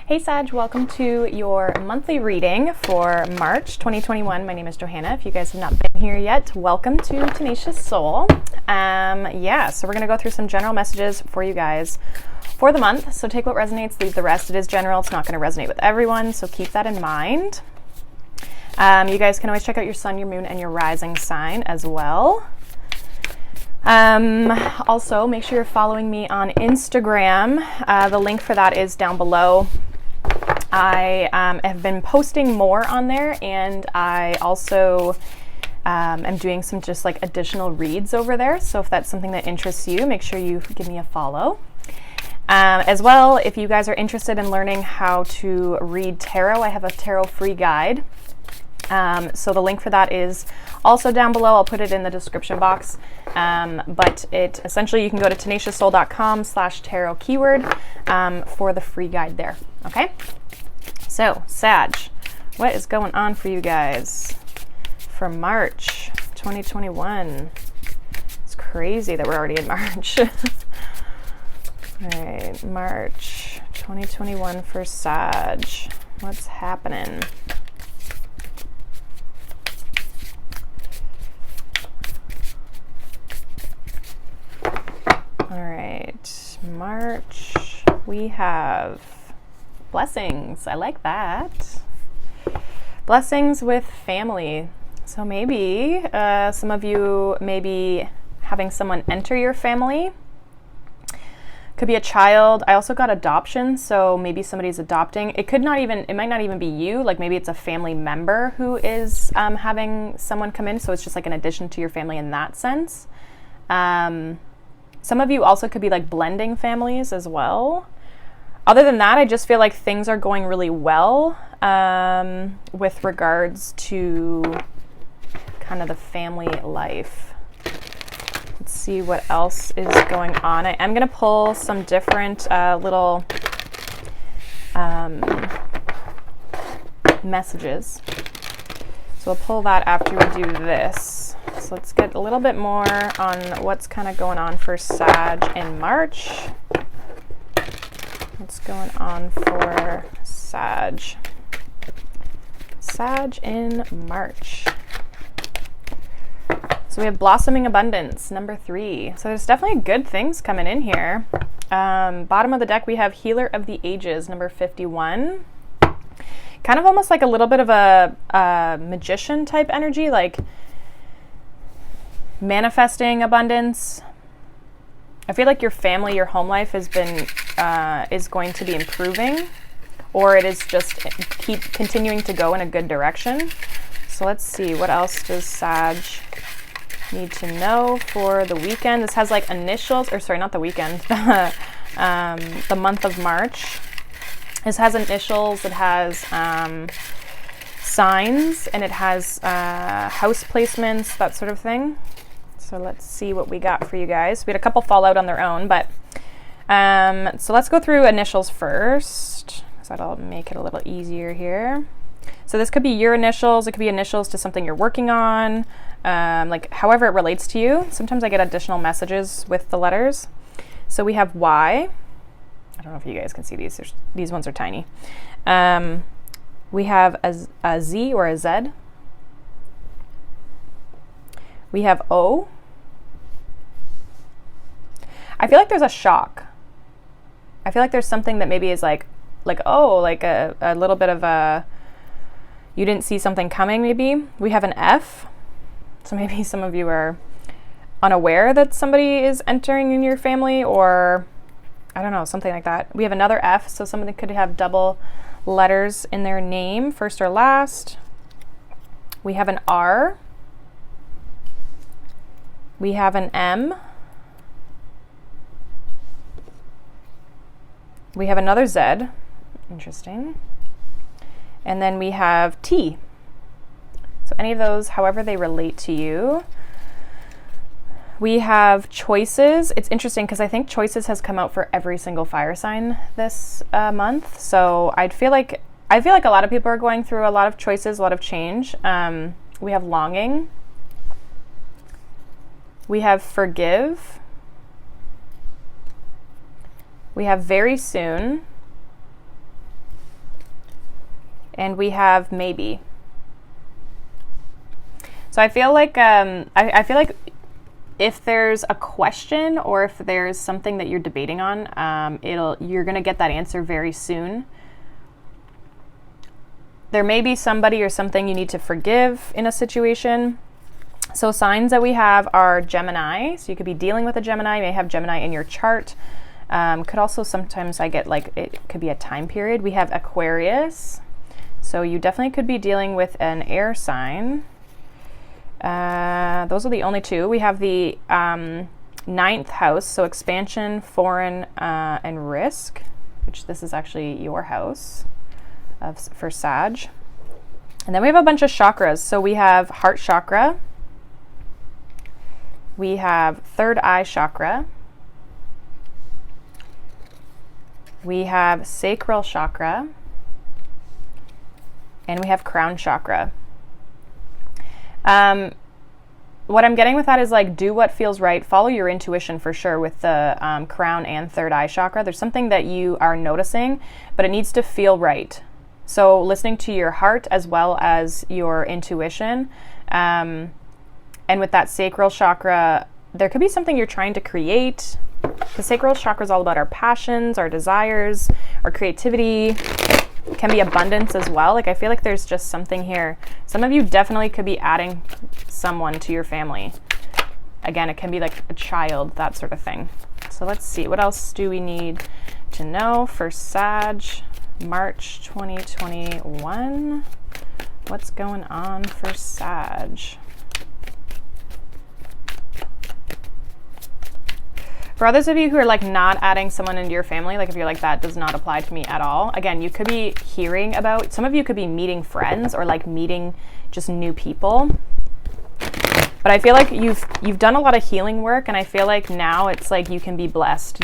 Hey Sag, welcome to your monthly reading for March 2021. My name is Johanna. If you guys have not been here yet, welcome to Tenacious Soul. So we're going to go through some general messages for you guys for the month. So take what resonates, leave the rest. It is general. It's not going to resonate with everyone, so keep that in mind. You guys can always check out your sun, your moon, and your rising sign as well. Also, make sure you're following me on Instagram. The link for that is down below. I have been posting more on there, and I also am doing some just like additional reads over there. So if that's something that interests you, make sure you give me a follow. As well, if you guys are interested in learning how to read tarot, I have a tarot free guide. So the link for that is also down below. I'll put it in the description box. But it essentially, you can go to tenacioussoul.com/tarot keyword for the free guide there. Okay. So Sag, what is going on for you guys for March 2021? It's crazy that we're already in March. All right, March 2021 for Sag. What's happening? All right, March, we have blessings. I like that. Blessings with family. So maybe some of you may be having someone enter your family. Could be a child. I also got adoption, so maybe somebody's adopting. It might not even be you. Like maybe it's a family member who is having someone come in, so it's just like an addition to your family in that sense. Some of you also could be like blending families as well. Other than that, I just feel like things are going really well with regards to kind of the family life. Let's see what else is going on. I am going to pull some different little messages. So we'll pull that after we do this. So let's get a little bit more on what's kind of going on for Sag in March. What's going on for Sag? Sag in March. So we have Blossoming Abundance, number 3. So there's definitely good things coming in here. Bottom of the deck, we have Healer of the Ages, number 51. Kind of almost like a little bit of a magician type energy, like manifesting abundance. I feel like your family, your home life has been, is going to be improving, or it is just keep continuing to go in a good direction. So let's see, what else does Sag need to know for the weekend? This has like initials, or sorry, not the weekend, the month of March. This has initials, it has signs, and it has house placements, that sort of thing. So let's see what we got for you guys. We had a couple fall out on their own, but so let's go through initials first, because that'll make it a little easier here. So this could be your initials. It could be initials to something you're working on, like however it relates to you. Sometimes I get additional messages with the letters. So we have Y. I don't know if you guys can see these. These ones are tiny. We have a Z or a Z. We have O. I feel like there's a shock. I feel like there's something that maybe is like a little bit of a, you didn't see something coming maybe. We have an F. So maybe some of you are unaware that somebody is entering in your family, or I don't know, something like that. We have another F, so somebody could have double letters in their name, first or last. We have an R. We have an M. We have another Z. Interesting. And then we have T. So any of those, however they relate to you. We have choices. It's interesting because I think choices has come out for every single fire sign this month. So I feel like a lot of people are going through a lot of choices, a lot of change. We have longing. We have forgive. We have very soon. And we have maybe. So I feel like I feel like if there's a question or if there's something that you're debating on, you're gonna get that answer very soon. There may be somebody or something you need to forgive in a situation. So signs that we have are Gemini. So you could be dealing with a Gemini. You may have Gemini in your chart. Could also sometimes I get like it could be a time period. We have Aquarius. So you definitely could be dealing with an air sign. Those are the only two. We have the 9th house. So expansion, foreign, and risk, which this is actually your house. For Sag. And then we have a bunch of chakras. So we have heart chakra. We have third eye chakra. We have sacral chakra. And we have crown chakra. What I'm getting with that is like, do what feels right. Follow your intuition for sure with the crown and third eye chakra. There's something that you are noticing, but it needs to feel right. So listening to your heart as well as your intuition. And with that sacral chakra, there could be something you're trying to create. The sacral chakra is all about our passions, our desires, our creativity. It can be abundance as well. Like I feel like there's just something here. Some of you definitely could be adding someone to your family. Again, it can be like a child, that sort of thing. So let's see, what else do we need to know for Sag? March 2021. What's going on for Sag? For others of you who are like not adding someone into your family, like if you're like, that does not apply to me at all. Again, you could be hearing about, some of you could be meeting friends or like meeting just new people. But I feel like you've done a lot of healing work, and I feel like now it's like you can be blessed.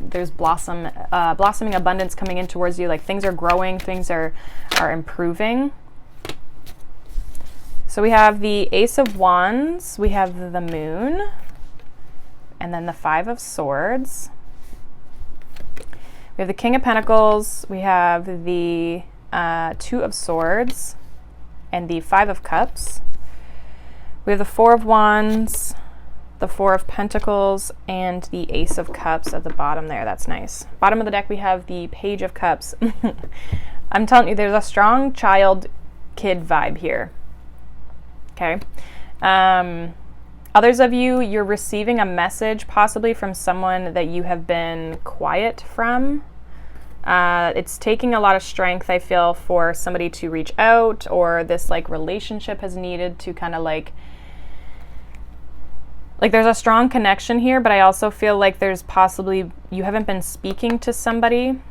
There's blossoming abundance coming in towards you. Like things are growing, things are improving. So we have the Ace of Wands, we have the Moon, and then the 5 of Swords. We have the King of Pentacles, we have the 2 of Swords, and the 5 of Cups. We have the 4 of Wands, the 4 of Pentacles, and the Ace of Cups at the bottom there. That's nice. Bottom of the deck, we have the Page of Cups. I'm telling you, there's a strong child-kid vibe here. Okay. Others of you, you're receiving a message possibly from someone that you have been quiet from. It's taking a lot of strength, I feel, for somebody to reach out, or this like relationship has needed to kind of like there's a strong connection here, but I also feel like there's possibly, you haven't been speaking to somebody.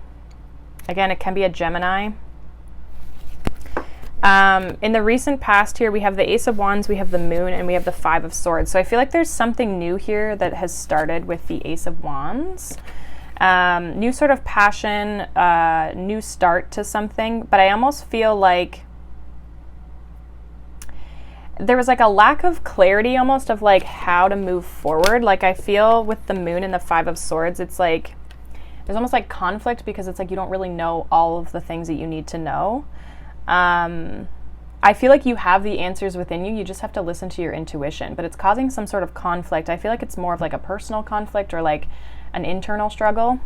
Again, it can be a Gemini. In the recent past here, we have the Ace of Wands, we have the Moon, and we have the 5 of Swords. So I feel like there's something new here that has started with the Ace of Wands. New sort of passion, new start to something, but I almost feel like there was like a lack of clarity almost of like how to move forward. Like I feel with the Moon and the 5 of Swords, it's like there's almost like conflict because it's like you don't really know all of the things that you need to know. I feel like you have the answers within you. You just have to listen to your intuition, but it's causing some sort of conflict. I feel like it's more of like a personal conflict or like an internal struggle.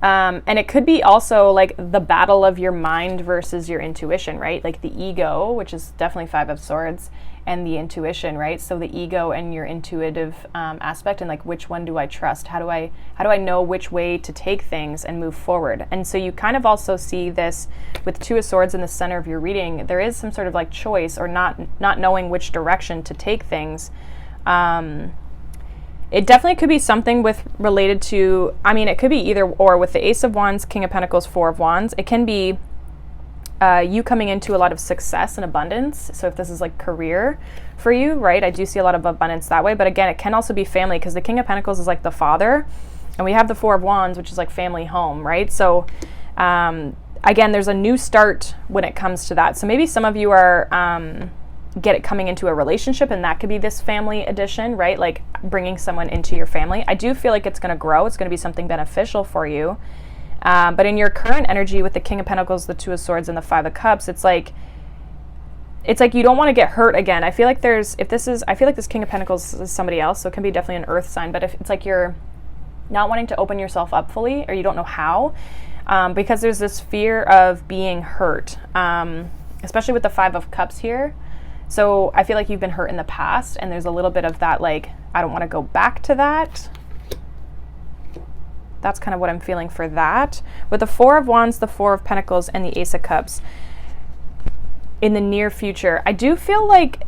And it could be also like the battle of your mind versus your intuition, right? Like the ego, which is definitely 5 of Swords, and the intuition, right? So the ego and your intuitive aspect, and like which one do I trust? How do I know which way to take things and move forward? And so you kind of also see this with 2 of Swords in the center of your reading. There is some sort of like choice or not knowing which direction to take things. It definitely could be something related to, I mean, it could be either or with the Ace of Wands, King of Pentacles, 4 of Wands. It can be you coming into a lot of success and abundance. So if this is like career for you, right? I do see a lot of abundance that way. But again, it can also be family because the King of Pentacles is like the father. And we have the 4 of Wands, which is like family home, right? So again, there's a new start when it comes to that. So maybe some of you are coming into a relationship, and that could be this family edition, right? Like bringing someone into your family. I do feel like it's going to grow. It's going to be something beneficial for you. But in your current energy with the King of Pentacles, the Two of Swords, and the Five of Cups, it's like you don't want to get hurt again. I feel like I feel like this King of Pentacles is somebody else, so it can be definitely an earth sign, but if it's like you're not wanting to open yourself up fully, or you don't know how, because there's this fear of being hurt, especially with the Five of Cups here. So I feel like you've been hurt in the past, and there's a little bit of that, like, I don't want to go back to that. That's kind of what I'm feeling for that. With the Four of Wands, the Four of Pentacles, and the Ace of Cups, in the near future, I do feel like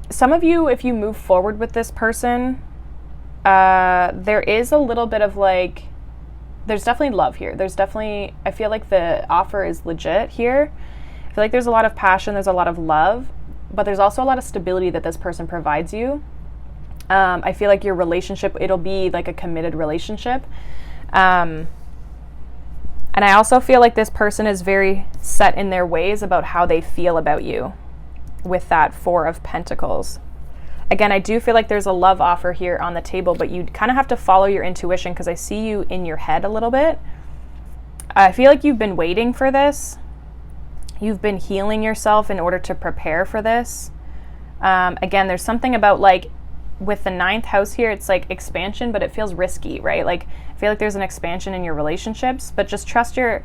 some of you, if you move forward with this person, there is a little bit of like, there's definitely love here. There's definitely, I feel like the offer is legit here. I feel like there's a lot of passion, there's a lot of love, but there's also a lot of stability that this person provides you. I feel like your relationship, it'll be like a committed relationship. And I also feel like this person is very set in their ways about how they feel about you with that Four of Pentacles. Again, I do feel like there's a love offer here on the table, but you kind of have to follow your intuition, because I see you in your head a little bit. I feel like you've been waiting for this. You've been healing yourself in order to prepare for this. Again, there's something about like with the 9th house here, it's like expansion, but it feels risky, right? Like I feel like there's an expansion in your relationships, but just trust your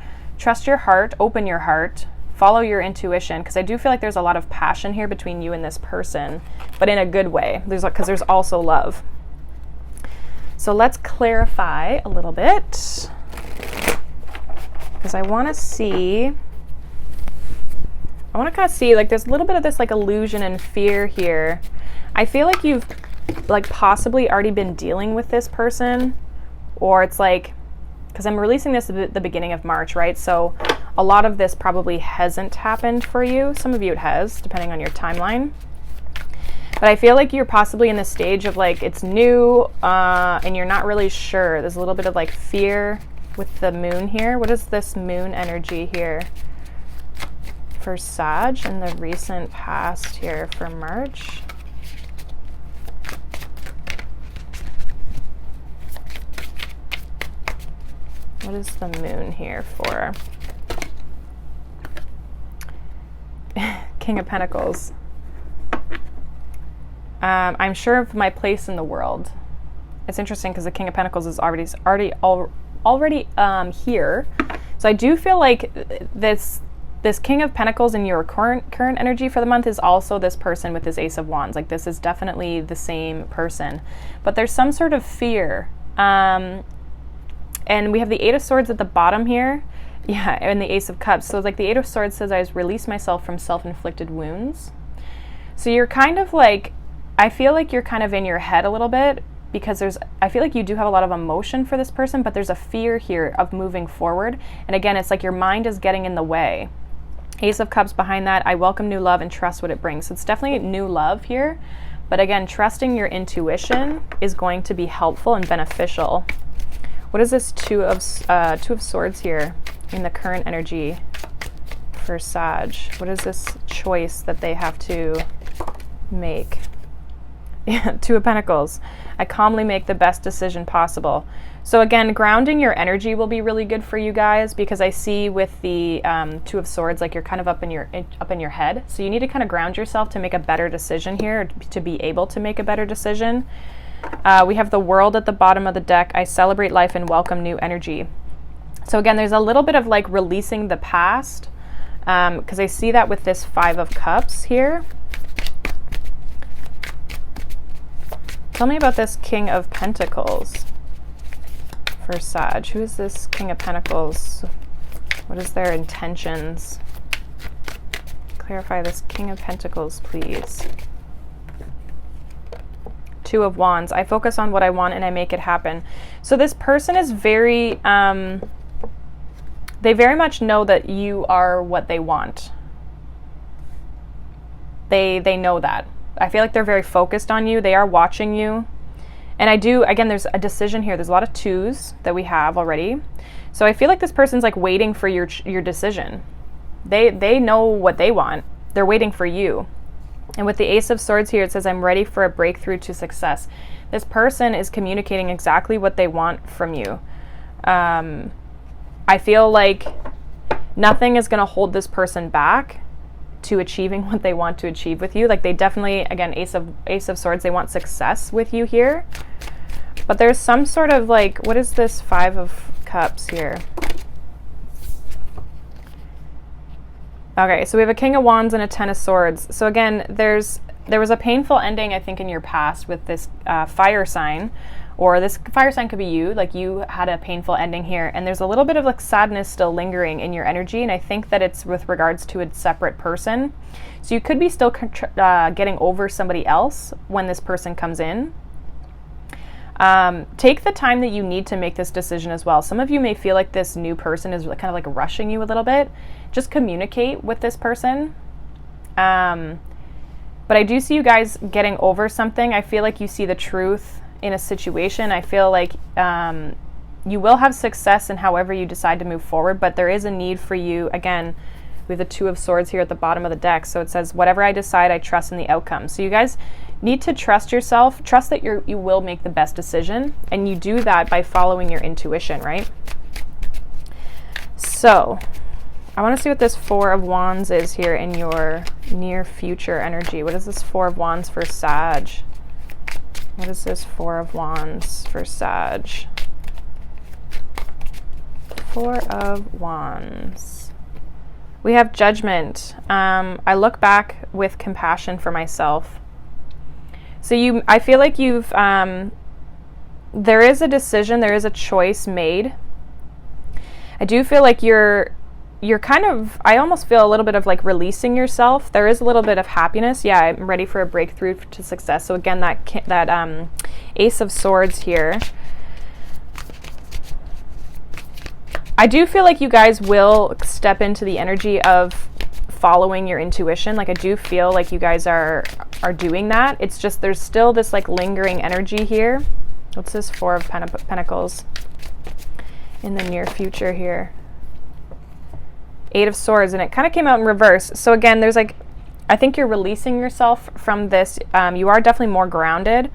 heart, open your heart, follow your intuition, because I do feel like there's a lot of passion here between you and this person, but in a good way. Because there's also love. So let's clarify a little bit, because I want to kind of see like there's a little bit of this like illusion and fear here. I feel like you've like possibly already been dealing with this person, or it's like, because I'm releasing this at the beginning of March, right? So a lot of this probably hasn't happened for you. Some of you it has, depending on your timeline. But I feel like you're possibly in the stage of like it's new, and you're not really sure. There's a little bit of like fear with the moon here. What is this moon energy here for Sag in the recent past here for March? What is the moon here for? King of Pentacles. I'm sure of my place in the world. It's interesting because the King of Pentacles is already here. So I do feel like this King of Pentacles in your current energy for the month is also this person with this Ace of Wands. Like this is definitely the same person, but there's some sort of fear. And we have the Eight of Swords at the bottom here. Yeah, and the Ace of Cups. So it's like the Eight of Swords says, I release myself from self-inflicted wounds. So you're kind of like, I feel like you're kind of in your head a little bit, because I feel like you do have a lot of emotion for this person, but there's a fear here of moving forward. And again, it's like your mind is getting in the way. Ace of Cups behind that, I welcome new love and trust what it brings. So it's definitely new love here. But again, trusting your intuition is going to be helpful and beneficial. What is this Two of Swords here in the current energy for Sag? What is this choice that they have to make? Yeah, Two of Pentacles. I calmly make the best decision possible. So again, grounding your energy will be really good for you guys, because I see with the Two of Swords, like you're kind of up in your head. So you need to kind of ground yourself to make a better decision here, to be able to make a better decision. We have the World at the bottom of the deck. I celebrate life and welcome new energy. So again, there's a little bit of like releasing the past, because I see that with this Five of Cups here. Tell me about this King of Pentacles for Sag. Who is this King of Pentacles? What is their intentions? Clarify this King of Pentacles, please. Two of Wands. I focus on what I want and I make it happen. So this person is very, they very much know that you are what they want. They know that. I feel like they're very focused on you. They are watching you. And I do, again, there's a decision here. There's a lot of twos that we have already. So I feel like this person's like waiting for your decision. They know what they want. They're waiting for you. And with the Ace of Swords here, it says, I'm ready for a breakthrough to success. This person is communicating exactly what they want from you. I feel like nothing is going to hold this person back to achieving what they want to achieve with you. Like they definitely, again, Ace of Swords, they want success with you here. But there's some sort of like, what is this 5 of Cups here? Okay, so we have a King of Wands and a 10 of Swords. So again, there was a painful ending, I think, in your past with this fire sign, or this fire sign could be you, like you had a painful ending here, and there's a little bit of like sadness still lingering in your energy, and I think that it's with regards to a separate person. So you could be still getting over somebody else when this person comes in. Take the time that you need to make this decision as well. Some of you may feel like this new person is kind of like rushing you a little bit. Just communicate with this person. But I do see you guys getting over something. I feel like you see the truth in a situation. I feel like you will have success in however you decide to move forward, but there is a need for you. Again, we have the 2 of Swords here at the bottom of the deck. So it says, whatever I decide, I trust in the outcome. So you guys need to trust yourself, trust that you will make the best decision, and you do that by following your intuition, right? So I want to see what this 4 of Wands is here in your near future energy. What is this 4 of Wands for Sag? What is this 4 of Wands for Sag? 4 of Wands. We have Judgment. I look back with compassion for myself. So I feel like there is a decision, there is a choice made. I do feel like you're kind of, I almost feel a little bit of like releasing yourself. There is a little bit of happiness. Yeah, I'm ready for a breakthrough to success. So again, that Ace of Swords here. I do feel like you guys will step into the energy of following your intuition. Like I do feel like you guys are doing that. It's just there's still this like lingering energy here. What's this 4 of Pentacles in the near future here? 8 of Swords, and it kind of came out in reverse. So again, there's like, I think you're releasing yourself from this. You are definitely more grounded.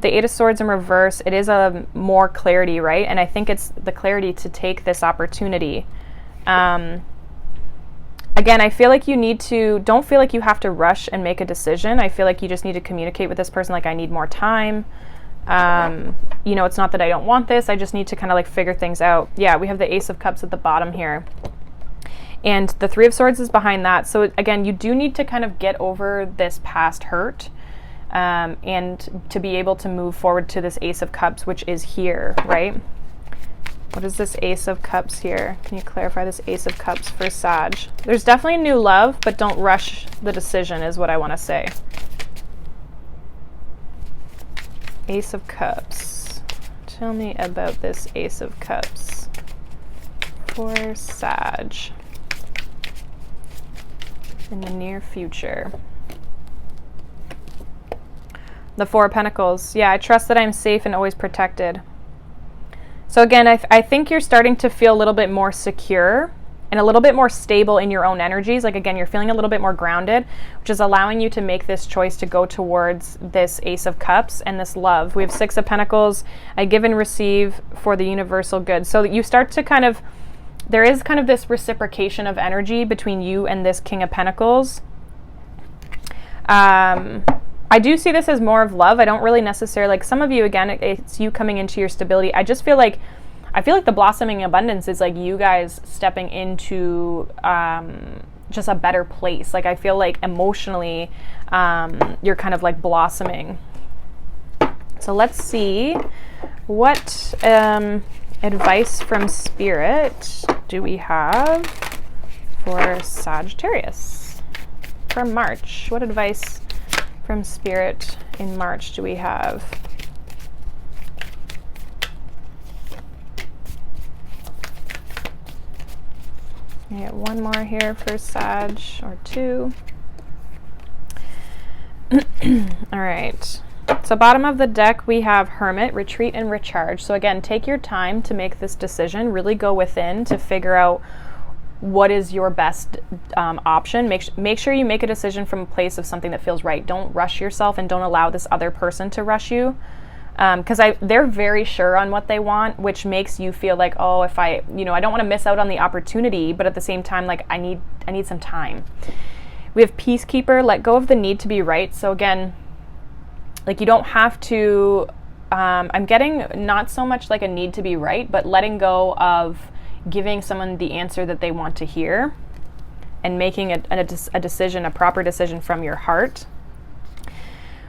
The 8 of Swords in reverse, it is a more clarity, right? And I think it's the clarity to take this opportunity. Again, I feel like don't feel like you have to rush and make a decision. I feel like you just need to communicate with this person like, I need more time. You know, it's not that I don't want this. I just need to kind of like figure things out. Yeah, we have the Ace of Cups at the bottom here. And the 3 of Swords is behind that. So again, you do need to kind of get over this past hurt and to be able to move forward to this Ace of Cups, which is here, right? What is this Ace of Cups here? Can you clarify this Ace of Cups for Sag? There's definitely new love, but don't rush the decision is what I want to say. Ace of Cups. Tell me about this Ace of Cups for Sag in the near future. The 4 of Pentacles. Yeah, I trust that I'm safe and always protected. So again, I think you're starting to feel a little bit more secure and a little bit more stable in your own energies. Like again, you're feeling a little bit more grounded, which is allowing you to make this choice to go towards this Ace of Cups and this love. We have 6 of Pentacles. I give and receive for the universal good. So you start to kind of, there is kind of this reciprocation of energy between you and this King of Pentacles. I do see this as more of love. I don't really necessarily, like some of you, again, it's you coming into your stability. I feel like the blossoming abundance is like you guys stepping into just a better place. Like I feel like emotionally you're kind of like blossoming. So let's see what advice from Spirit do we have for Sagittarius for March. What advice from Spirit in March do we have? I get one more here for Sag, or 2. All right. So bottom of the deck, we have Hermit, Retreat and Recharge. So again, take your time to make this decision. Really go within to figure out what is your best option. Make sure you make a decision from a place of something that feels right. Don't rush yourself and don't allow this other person to rush you. because they're very sure on what they want, which makes you feel like, oh, if I don't want to miss out on the opportunity, but at the same time, like I need some time. We have Peacekeeper, let go of the need to be right. So again, like you don't have to, I'm getting not so much like a need to be right, but letting go of giving someone the answer that they want to hear and making a decision, a proper decision from your heart.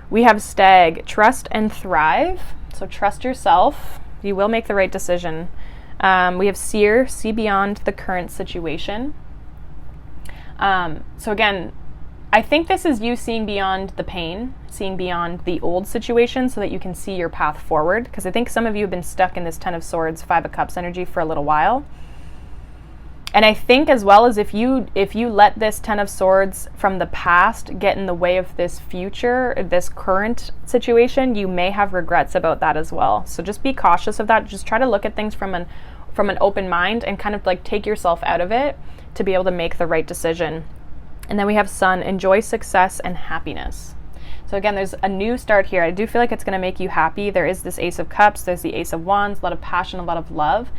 We have Stag, trust and thrive. So trust yourself. You will make the right decision. We have Seer, see beyond the current situation. So again, I think this is you seeing beyond the pain, seeing beyond the old situation so that you can see your path forward. Because I think some of you have been stuck in this Ten of Swords, Five of Cups energy for a little while. And I think as well as if you let this Ten of Swords from the past get in the way of this future, this current situation, you may have regrets about that as well. So just be cautious of that. Just try to look at things from an open mind and kind of like take yourself out of it to be able to make the right decision. And then we have Sun, enjoy success and happiness. So again, there's a new start here. I do feel like it's going to make you happy. There is this Ace of Cups, there's the Ace of Wands, a lot of passion, a lot of love.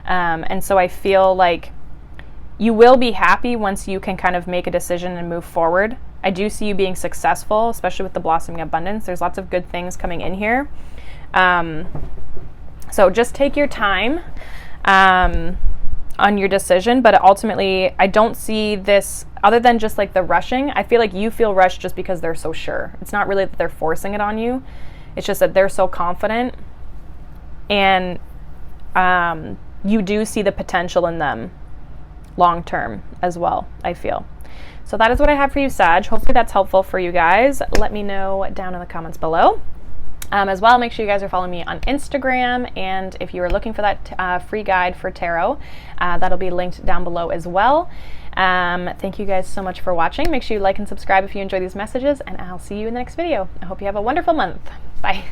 And so I feel like you will be happy once you can kind of make a decision and move forward. I do see you being successful, especially with the blossoming abundance. There's lots of good things coming in here. So just take your time on your decision, but ultimately I don't see this, other than just like the rushing, I feel like you feel rushed just because they're so sure. It's not really that they're forcing it on you. It's just that they're so confident, and you do see the potential in them long term as well, I feel. So that is what I have for you, Sag. Hopefully that's helpful for you guys. Let me know down in the comments below. As well, make sure you guys are following me on Instagram, and if you are looking for that free guide for tarot, that'll be linked down below as well. Thank you guys so much for watching. Make sure you like and subscribe if you enjoy these messages, and I'll see you in the next video. I hope you have a wonderful month. Bye.